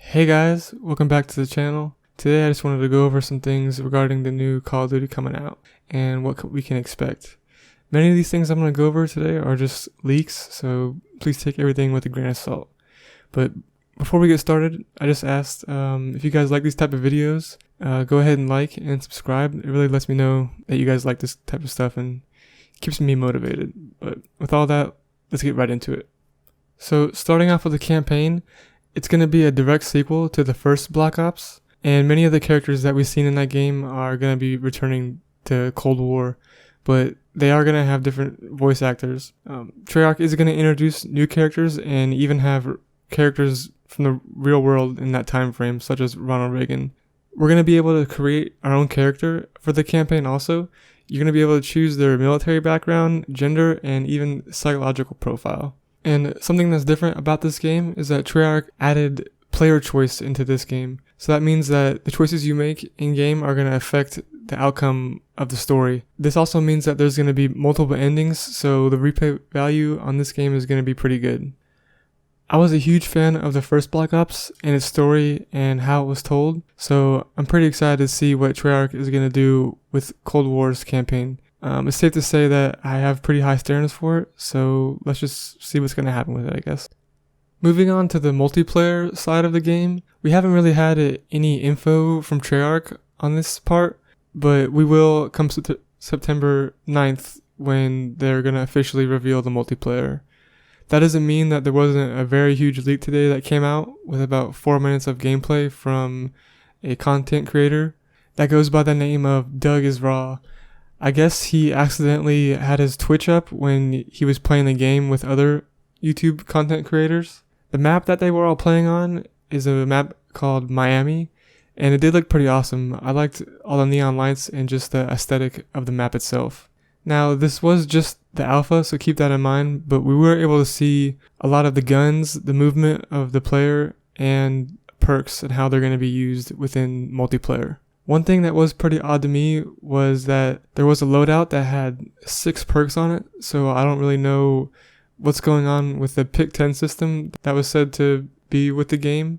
Hey guys, welcome back to the channel. Today I just wanted to go over some things regarding the new Call of Duty coming out and what we can expect. Many of these things I'm going to go over today are just leaks, so please take everything with a grain of salt. But before we get started, I just asked if you guys like these type of videos, go ahead and like and subscribe. It really lets me know that you guys like this type of stuff and keeps me motivated. But with all that, let's get right into it. So starting off with the campaign, it's going to be a direct sequel to the first Black Ops, and many of the characters that we've seen in that game are going to be returning to Cold War, but they are going to have different voice actors. Treyarch is going to introduce new characters and even have characters from the real world in that time frame, such as Ronald Reagan. We're going to be able to create our own character for the campaign also. You're going to be able to choose their military background, gender, and even psychological profile. And something that's different about this game is that Treyarch added player choice into this game. So that means that the choices you make in-game are going to affect the outcome of the story. This also means that there's going to be multiple endings, so the replay value on this game is going to be pretty good. I was a huge fan of the first Black Ops and its story and how it was told, so I'm pretty excited to see what Treyarch is going to do with Cold War's campaign. It's safe to say that I have pretty high standards for it, so let's just see what's going to happen with it, I guess. Moving on to the multiplayer side of the game, we haven't really had any info from Treyarch on this part, but we will come September 9th when they're going to officially reveal the multiplayer. That doesn't mean that there wasn't a very huge leak today that came out with about 4 minutes of gameplay from a content creator that goes by the name of Doug is Raw. I guess he accidentally had his Twitch up when he was playing the game with other YouTube content creators. The map that they were all playing on is a map called Miami, and it did look pretty awesome. I liked all the neon lights and just the aesthetic of the map itself. Now, this was just the alpha, so keep that in mind, but we were able to see a lot of the guns, the movement of the player, and perks and how they're going to be used within multiplayer. One thing that was pretty odd to me was that there was a loadout that had 6 perks on it, so I don't really know what's going on with the pick 10 system that was said to be with the game.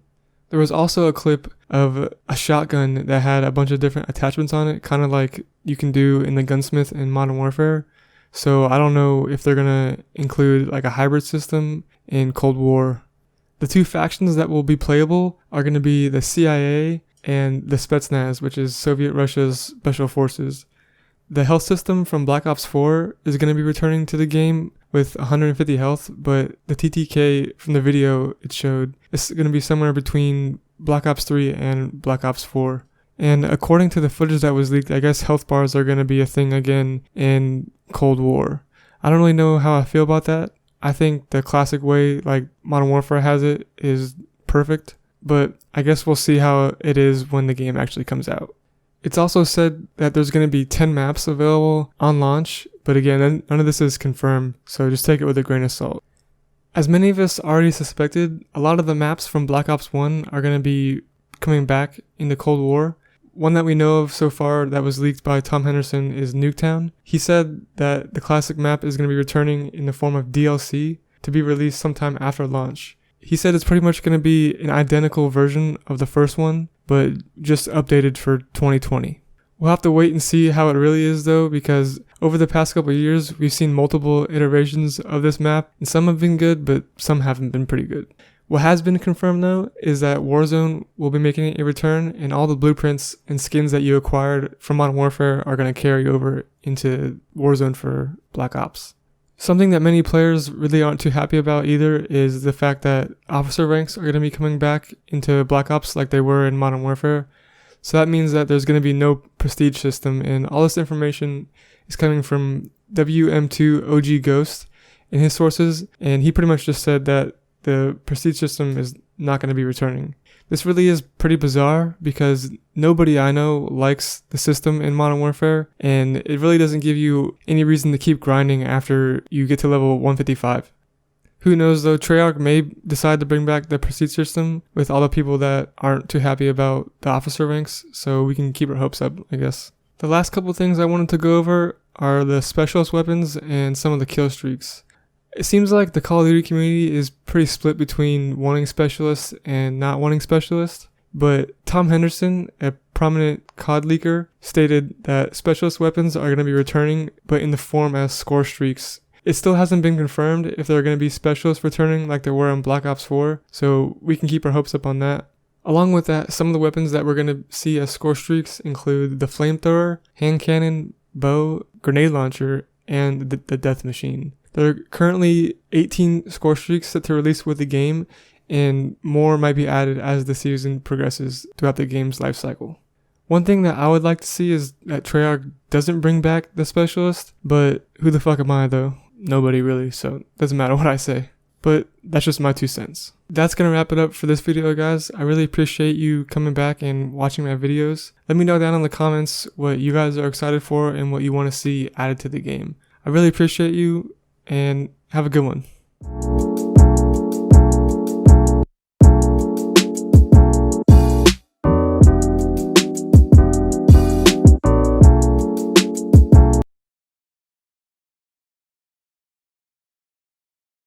There was also a clip of a shotgun that had a bunch of different attachments on it, kind of like you can do in the gunsmith in Modern Warfare. So I don't know if they're going to include like a hybrid system in Cold War. The 2 factions that will be playable are going to be the CIA and the Spetsnaz, which is Soviet Russia's special forces. The health system from Black Ops 4 is going to be returning to the game with 150 health, but the TTK from the video it showed is going to be somewhere between Black Ops 3 and Black Ops 4. And according to the footage that was leaked, I guess health bars are going to be a thing again in Cold War. I don't really know how I feel about that. I think the classic way like Modern Warfare has it is perfect, but I guess we'll see how it is when the game actually comes out. It's also said that there's going to be 10 maps available on launch, but again, none of this is confirmed, so just take it with a grain of salt. As many of us already suspected, a lot of the maps from Black Ops 1 are going to be coming back into Cold War. One that we know of so far that was leaked by Tom Henderson is Nuketown. He said that the classic map is going to be returning in the form of DLC to be released sometime after launch. He said it's pretty much going to be an identical version of the first one, but just updated for 2020. We'll have to wait and see how it really is though, because over the past couple of years, we've seen multiple iterations of this map, and some have been good, but some haven't been pretty good. What has been confirmed though is that Warzone will be making a return, and all the blueprints and skins that you acquired from Modern Warfare are going to carry over into Warzone for Black Ops. Something that many players really aren't too happy about either is the fact that officer ranks are going to be coming back into Black Ops like they were in Modern Warfare. So that means that there's going to be no prestige system, and all this information is coming from WM2 OG Ghost and his sources, and he pretty much just said that the prestige system is not going to be returning. This really is pretty bizarre because nobody I know likes the system in Modern Warfare, and it really doesn't give you any reason to keep grinding after you get to level 155. Who knows though, Treyarch may decide to bring back the prestige system with all the people that aren't too happy about the officer ranks, so we can keep our hopes up, I guess. The last couple things I wanted to go over are the specialist weapons and some of the kill streaks. It seems like the Call of Duty community is pretty split between wanting specialists and not wanting specialists. But Tom Henderson, a prominent COD leaker, stated that specialist weapons are going to be returning, but in the form as score streaks. It still hasn't been confirmed if there are going to be specialists returning like there were in Black Ops 4, so we can keep our hopes up on that. Along with that, some of the weapons that we're going to see as score streaks include the flamethrower, hand cannon, bow, grenade launcher, and the death machine. There are currently 18 score streaks set to release with the game, and more might be added as the season progresses throughout the game's life cycle. One thing that I would like to see is that Treyarch doesn't bring back the specialist, but who the fuck am I though? Nobody really, so it doesn't matter what I say. But that's just my 2 cents. That's going to wrap it up for this video, guys. I really appreciate you coming back and watching my videos. Let me know down in the comments what you guys are excited for and what you want to see added to the game. I really appreciate you, and have a good one.